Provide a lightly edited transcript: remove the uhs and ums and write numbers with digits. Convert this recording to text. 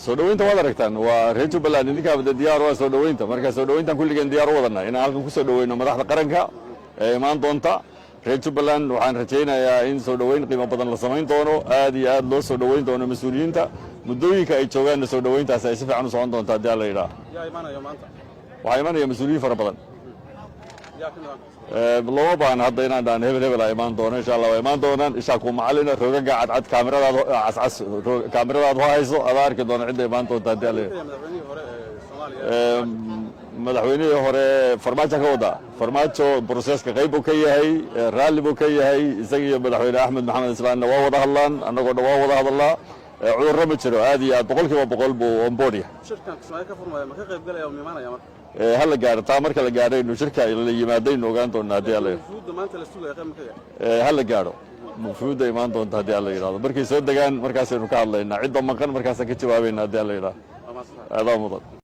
soo dhaweynta waad aragtaan waa reer Jubbaland idinka wada diyaar waa soo dhaweynta marka soo dhaweyntan kulligeen diyaar u wadana in halkan ku soo dhaweyno madaxda qaranka ee imaan doonta reer Jubbaland waxaan rajaynayaa in soo dhaweyn qiimo badan la sameyn doono aad iyo aad loo soo dhaweyn doono mas'uuliyiinta muddooyinka ay joogaan soo dhaweyntaas ay si fiican u socon doonta hadii la yiraahdo yaa imaanaya maanta waxaa imaanaya mas'uuliyiin fara badan yaa ka mid loo baahan hadda inaan dhaan hebel ay imaan doono insha Allah way imaan doonaan isha ku macallina roogaga cadcad kaamiradaada cascas kaamiradaada hayso aad arki doona cid imaan doonta hadii la madaxweynihii hore farmaajo ka wada farmaajo processka qayb uu ka yahay raalli buu ka yahay isaga iyo madaxweyne Axmed Maxamed Islaanna waa wada hadlaan anagoo dhawaa wada hadalnaa cudurro ma jiro aad iyo aad boqolkiiba boqol buu on board yahay shirkan Kismaayo ka furmaya ma ka qayb galaya oo imaanaya marka hal la gaaro taa marka la gaaro inuu shirka la yimaadayno ogaan doonaa hadii la fuud maanta la sugaya qayb ma ka yahay hal la gaaro mufruuda imaan doonta hadii la yiraahdo markay soo degaan markaas aynu ka hadlaynaa cidda maqan markaas ka jawaabayna hadii la yiraahdo adaa mudan